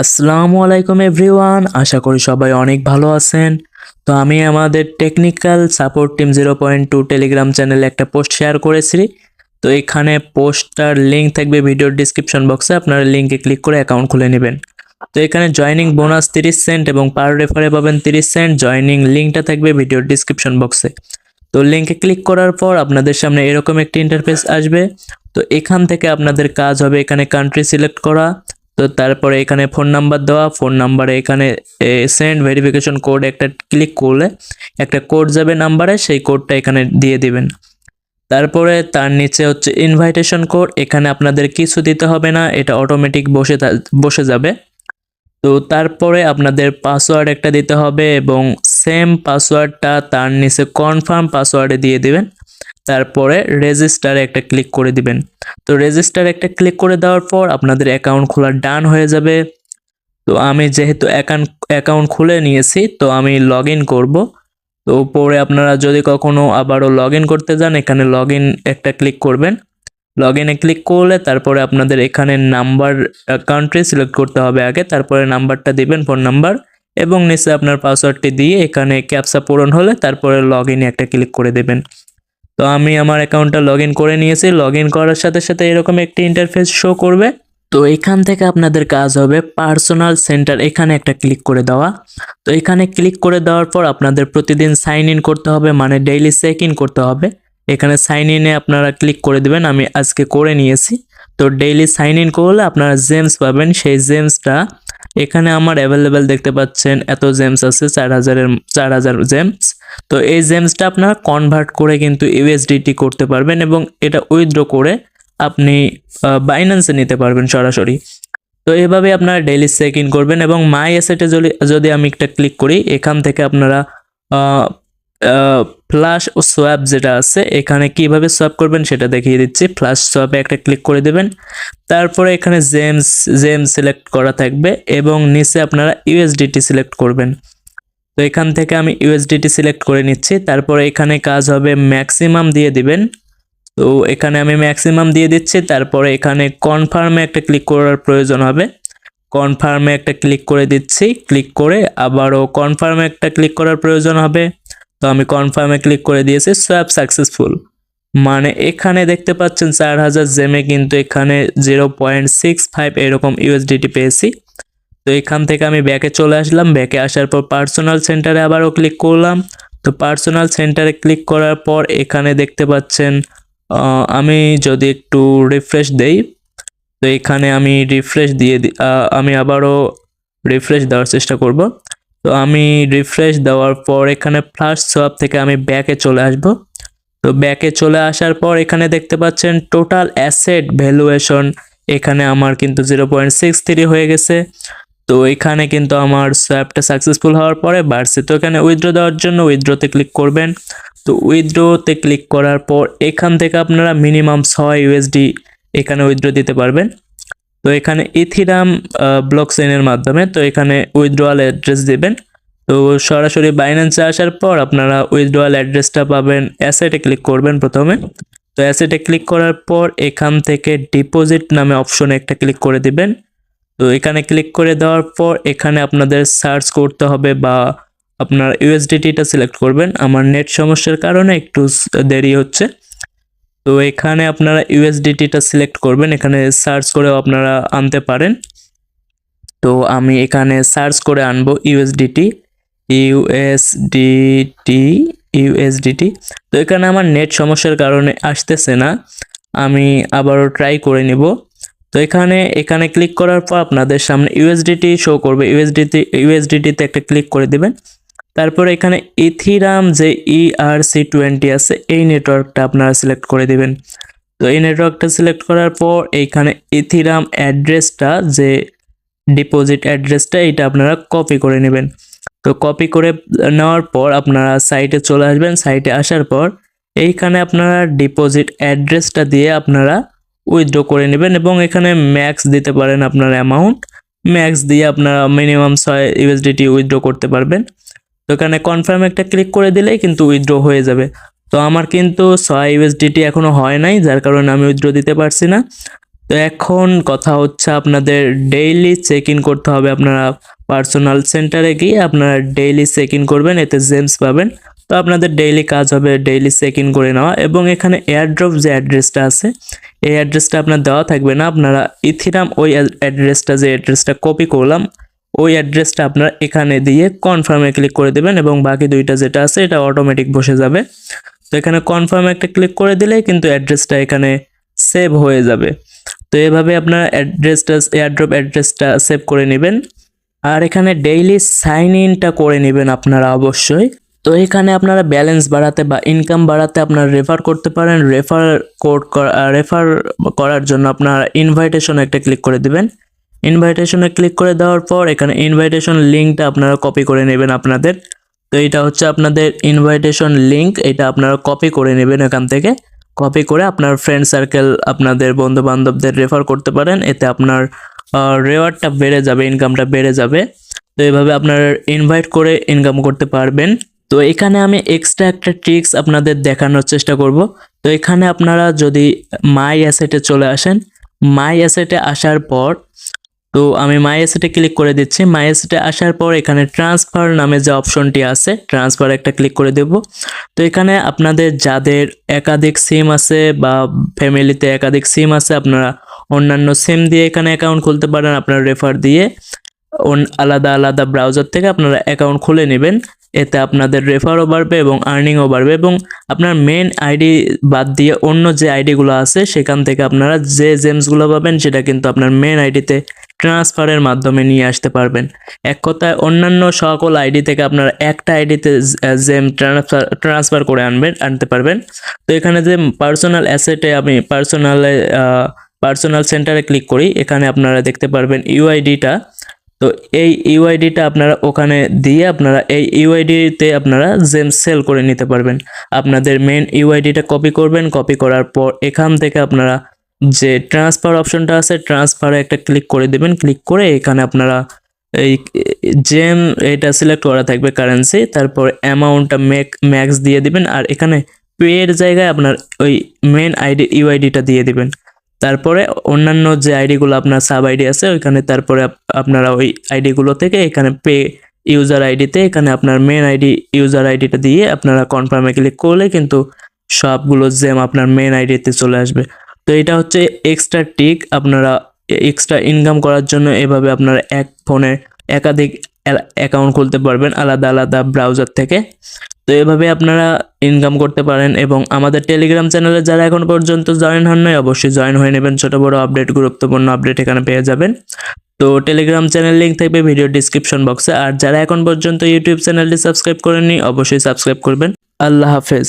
আসসালামু আলাইকুম এভরিওয়ান, আশা করি সবাই অনেক ভালো আছেন। তো আমি আমাদের টেকনিক্যাল সাপোর্ট টিম 0.2 টেলিগ্রাম চ্যানেলে একটা পোস্ট শেয়ার করেছি। তো এখানে পোস্টটার লিঙ্ক থাকবে ভিডিওর ডিসক্রিপশন বক্সে, আপনারা লিঙ্কে ক্লিক করে অ্যাকাউন্ট খুলে নেবেন। তো এখানে জয়নিং বোনাস 30 সেন্ট এবং পার রেফারে পাবেন 30 সেন্ট। জয়নিং লিঙ্কটা থাকবে ভিডিওর ডিসক্রিপশন বক্সে। তো লিঙ্কে ক্লিক করার পর আপনাদের সামনে এরকম একটি ইন্টারফেস আসবে। তো এখান থেকে আপনাদের কাজ হবে এখানে কান্ট্রি সিলেক্ট করা। তো তারপরে এখানে ফোন নাম্বার দেওয়া, ফোন নাম্বারে এখানে সেন্ড ভেরিফিকেশন কোড একটা ক্লিক করলে একটা কোড যাবে নাম্বারে, সেই কোডটা এখানে দিয়ে দিবেন। তারপরে তার নিচে হচ্ছে ইনভাইটেশন কোড, এখানে আপনাদের কিছু দিতে হবে না, এটা অটোমেটিক বসে যাবে। তো তারপরে আপনাদের পাসওয়ার্ড একটা দিতে হবে এবং সেম পাসওয়ার্ডটা তার নিচে কনফার্ম পাসওয়ার্ডে দিয়ে দিবেন। তারপরে রেজিস্টারে একটা ক্লিক করে দিবেন। তো রেজিস্টারে একটা ক্লিক করে দেওয়ার পর আপনাদের অ্যাকাউন্ট খোলা ডান হয়ে যাবে। তো আমি যেহেতু অ্যাকাউন্ট খুলে নিয়েছি, তো আমি লগ ইন করবো। তো পরে আপনারা যদি কখনো আবারও লগ ইন করতে যান, এখানে লগ ইন একটা ক্লিক করবেন। লগ ইনে ক্লিক করলে তারপরে আপনাদের এখানে নাম্বার কান্ট্রি সিলেক্ট করতে হবে আগে, তারপরে নাম্বারটা দিবেন, ফোন নাম্বার, এবং নিচে আপনার পাসওয়ার্ডটি দিয়ে এখানে ক্যাপচা পূরণ হলে তারপরে লগ ইনে একটা ক্লিক করে দেবেন। তো আমি আমার অ্যাকাউন্টটা লগ ইন করে নিয়েছি। লগ ইন করার সাথে সাথে এরকম একটি ইন্টারফেস শো করবে। তো এখান থেকে আপনাদের কাজ হবে পার্সোনাল সেন্টার, এখানে একটা ক্লিক করে দেওয়া। তো এখানে ক্লিক করে দেওয়ার পর আপনাদের প্রতিদিন সাইন ইন করতে হবে, মানে ডেইলি চেক ইন করতে হবে। এখানে সাইন ইনে আপনারা ক্লিক করে দিবেন, আমি আজকে করে নিয়েছি। তো ডেইলি সাইন ইন করলে আপনারা জেমস পাবেন, সেই জেমসটা এখানে আমার অ্যাভেলেবেল দেখতে পাচ্ছেন, এত জেমস আছে, 4000 জেমস। তো এই জেমসটা আপনারা কনভার্ট করে কিন্তু ইউএসডিটি করতে পারবেন এবং এটা উইথড্র করে আপনি বাইন্যান্সে নিতে পারবেন সরাসরি। তো এভাবে আপনারা ডেইলি চেক ইন করবেন এবং মাই অ্যাসেটে যদি আমি একটা ক্লিক করি, এখান থেকে আপনারা ফ্ল্যাশ ও সোয়াপ যেটা আছে, এখানে কিভাবে সোয়াপ করবেন সেটা দেখিয়ে দিচ্ছি। ফ্ল্যাশ সোয়াপে একটা ক্লিক করে দেবেন। তারপরে এখানে জেম সিলেক্ট করা থাকবে এবং নিচে আপনারা ইউএসডিটি সিলেক্ট করবেন। তো এখান থেকে আমি ইউএসডিটি সিলেক্ট করে নিচ্ছি। তারপরে এখানে কাজ হবে ম্যাক্সিমাম দিয়ে দিবেন। তো এখানে আমি ম্যাক্সিমাম দিয়ে দিচ্ছি। তারপরে এখানে কনফার্মে একটা ক্লিক করার প্রয়োজন হবে, কনফার্মে একটা ক্লিক করে দিচ্ছি। ক্লিক করে আবারও কনফার্মে একটা ক্লিক করার প্রয়োজন হবে। তো আমি কনফার্মে ক্লিক করে দিয়েছি। সোয়াপ সাকসেসফুল, মানে এখানে দেখতে পাচ্ছেন 4000 জেমে কিন্তু এখানে 0.65 এরকম ইউএসডিটি পেয়েছি। তো এখান থেকে আমি ব্যাকে চলে আসলাম। ব্যাকে আসার পর পার্সোনাল সেন্টারে আবারও ক্লিক করলাম। তো পার্সোনাল সেন্টারে ক্লিক করার পর এখানে দেখতে পাচ্ছেন, আমি যদি একটু রিফ্রেশ দেই, তো এখানে আমি রিফ্রেশ আমি আবারও রিফ্রেশ দেওয়ার চেষ্টা করব। তো আমি রিফ্রেশ দেওয়ার পর এখানে ফ্ল্যাশ সোয়াপ থেকে আমি ব্যাকে চলে আসব। তো ব্যাকে চলে আসার পর এখানে দেখতে পাচ্ছেন টোটাল অ্যাসেট ভ্যালুয়েশন, এখানে আমার কিন্তু 0.63 হয়ে গেছে। তো এখানে কিন্তু আমার সোয়াপটা সাকসেসফুল হওয়ার পরে বাড়ছে। তো এখানে উইথড্র দেওয়ার জন্য উইথড্রতে ক্লিক করবেন। তো উইথড্রতে ক্লিক করার পর এখান থেকে আপনারা মিনিমাম 6 ইউএসডি এখানে উইথড্র দিতে পারবেন। তো এখানে ইথিরাম ব্লকচেইনের মাধ্যমে, তো এখানে উইথড্রয়াল অ্যাড্রেস দিবেন। তো সরাসরি বাইন্যান্সে আসার পর আপনারা উইথড্রয়াল অ্যাড্রেসটা পাবেন। অ্যাসেটে ক্লিক করবেন প্রথমে। তো অ্যাসেটে ক্লিক করার পর এখান থেকে ডিপোজিট নামে অপশনে একটা ক্লিক করে দিবেন। তো এখানে ক্লিক করে দেওয়ার পর এখানে আপনাদের সার্চ করতে হবে বা আপনার ইউএসডিটিটা সিলেক্ট করবেন। আমার নেট সমস্যার কারণে একটু দেরি হচ্ছে। তো এখানে আপনারা ইউএসডিটিটা সিলেক্ট করবেন, এখানে সার্চ করেও আপনারা আনতে পারেন। তো আমি এখানে সার্চ করে আনবো ইউএসডিটি ইউএসডিটি ইউএসডিটি। তো এখানে আমার নেট সমস্যার কারণে আসতেছে না, আমি আবারও ট্রাই করে নিব। তো এখানে ক্লিক করার পর আপনাদের সামনে ইউএসডিটি শো করবে। ইউএসডিটিতে একটা ক্লিক করে দিবেন। তারপর এখানে ইথিরাম যে ERC20 আছে, এই নেটওয়ার্কটা আপনারা সিলেক্ট করে দিবেন। তো এই নেটওয়ার্কটা সিলেক্ট করার পর এইখানে ইথিরাম অ্যাড্রেসটা, যে ডিপোজিট অ্যাড্রেসটা, এটা আপনারা কপি করে নেবেন। তো কপি করে নেওয়ার পর আপনারা সাইটে চলে আসবেন। সাইটে আসার পর এইখানে আপনারা ডিপোজিট অ্যাড্রেসটা দিয়ে আপনারা উইথড্র করে নেবেন এবং এখানে ম্যাক্স দিতে পারেন আপনার অ্যামাউন্ট। ম্যাক্স দিয়ে আপনারা মিনিমাম 6 ইউএসডিটি উইথড্র করতে পারবেন। তো এখানে কনফার্ম একটা ক্লিক করে দিলেই কিন্তু উইথড্র হয়ে যাবে। তো আমার কিন্তু 6 ইউএসডিটি এখনো হয় নাই, যার কারণে আমি উইথড্র দিতে পারছি না। তো এখন কথা হচ্ছে আপনাদের ডেইলি চেক ইন করতে হবে। আপনারা পার্সোনাল সেন্টারে গিয়ে আপনারা ডেইলি চেক ইন করবেন, এতে জেমস পাবেন। তো আপনাদের ডেইলি কাজ হবে ডেইলি চেক ইন করে নেওয়া, এবং এখানে এয়ারড্রপ যে অ্যাড্রেসটা আছে এই অ্যাড্রেসটা আপনার দেওয়া থাকবে না। আপনারা ইথিরাম ওই অ্যাড্রেসটা, যে অ্যাড্রেসটা কপি করলাম ওই অ্যাড্রেসটা আপনারা এখানে দিয়ে কনফার্মে ক্লিক করে দেবেন, এবং বাকি দুইটা যেটা আছে এটা অটোমেটিক বসে যাবে। তো এখানে কনফার্মে একটা ক্লিক করে দিলেই কিন্তু অ্যাড্রেসটা এখানে সেভ হয়ে যাবে। তো এভাবে আপনারা অ্যাড্রেসটা, এয়ারড্রপ অ্যাড্রেসটা সেভ করে নেবেন। আর এখানে ডেইলি সাইন ইনটা করে নেবেন আপনারা অবশ্যই। তো এখানে আপনারা ব্যালেন্স বাড়াতে বা ইনকাম বাড়াতে আপনারা রেফার করতে পারেন। রেফার করার জন্য আপনারা ইনভাইটেশন একটা ক্লিক করে দিবেন। ইনভাইটেশনে ক্লিক করে দেওয়ার পর এখানে ইনভাইটেশন লিঙ্কটা আপনারা কপি করে নেবেন আপনাদের। তো এটা হচ্ছে আপনাদের ইনভাইটেশন লিঙ্ক, এটা আপনারা কপি করে নেবেন এখান থেকে। কপি করে আপনার ফ্রেন্ড সার্কেল, আপনাদের বন্ধু বান্ধবদের রেফার করতে পারেন, এতে আপনার রেওয়ার্ডটা বেড়ে যাবে, ইনকামটা বেড়ে যাবে। তো এইভাবে আপনার ইনভাইট করে ইনকাম করতে পারবেন। তো এখানে আমি এক্সট্রা একটা ট্রিক্স আপনাদের দেখানোর চেষ্টা করব। তো এখানে আপনারা যদি মাই অ্যাসেটে চলে আসেন, মাই অ্যাসেটে আসার পর, তো আমি মাই অ্যাসেটে ক্লিক করে দিচ্ছি। মাই অ্যাসেটে আসার পর এখানে ট্রান্সফার নামে যে অপশনটি আছে, ট্রান্সফার একটা ক্লিক করে দেব। তো এখানে আপনাদের যাদের একাধিক সিম আছে বা ফ্যামিলিতে একাধিক সিম আছে, আপনারা অন্যান্য সিম দিয়ে এখানে অ্যাকাউন্ট খুলতে পারেন। আপনারা রেফার দিয়ে আলাদা আলাদা ব্রাউজার থেকে আপনারা অ্যাকাউন্ট খুলে নেবেন, এতে আপনাদের রেফারও বাড়বে এবং আর্নিংও বাড়বে, এবং আপনার মেন আইডি বাদ দিয়ে অন্য যে আইডিগুলো আছে সেখান থেকে আপনারা যে জেমসগুলো পাবেন সেটা কিন্তু আপনার মেন আইডিতে ট্রান্সফারের মাধ্যমে নিয়ে আসতে পারবেন। এক কথায় অন্যান্য সকল আইডি থেকে আপনারা একটা আইডিতে জেম ট্রান্সফার করে আনতে পারবেন। তো এখানে যে পার্সোনাল অ্যাসেটে আমি পার্সোনাল সেন্টারে ক্লিক করি, এখানে আপনারা দেখতে পারবেন ইউআইডিটা। তো এই ইউআইডিটা আপনারা ওখানে দিয়ে আপনারা এই ইউআইডিতে আপনারা জেম সেল করে নিতে পারবেন। আপনাদের মেন ইউআইডিটা কপি করবেন, কপি করার পর এখান থেকে আপনারা যে ট্রান্সফার অপশনটা আছে ট্রান্সফারে একটা ক্লিক করে দেবেন। ক্লিক করে এখানে আপনারা এই জেম এটা সিলেক্ট করা থাকবে কারেন্সি, তারপর অ্যামাউন্টটা ম্যাক্স দিয়ে দিবেন, আর এখানে পে এর জায়গায় আপনার ওই মেন আইডি ইউআইডিটা দিয়ে দিবেন। তারপরে অন্যান্য যে আইডিগুলো আপনার সাব আইডি আছে ওইখানে, তারপরে আপনারা ওই আইডিগুলো থেকে এখানে পে ইউজার আইডিতে এখানে আপনার মেন আইডি ইউজার আইডিটা দিয়ে আপনারা কনফার্মে ক্লিক করলে কিন্তু সবগুলো জেম আপনার মেন আইডিতে চলে আসবে। তো এটা হচ্ছে এক্সট্রা টিক। আপনারা এক্সট্রা ইনকাম করার জন্য এভাবে আপনারা এক ফোনে একাধিক অ্যাকাউন্ট খুলতে পারবেন আলাদা আলাদা ব্রাউজার থেকে। তো এভাবে আপনারা ইনকাম করতে পারেন, এবং আমাদের টেলিগ্রাম চ্যানেলে যারা এখন পর্যন্ত জয়েন হন নাই অবশ্যই জয়েন হয়ে নেবেন। ছোট বড় আপডেট, গুরুত্বপূর্ণ আপডেট এখানে পেয়ে যাবেন। তো টেলিগ্রাম চ্যানেল লিংক থাকবে ভিডিও ডিসক্রিপশন বক্সে। আর যারা এখন পর্যন্ত ইউটিউব চ্যানেলটি সাবস্ক্রাইব করেননি অবশ্যই সাবস্ক্রাইব করবেন। আল্লাহ হাফেজ।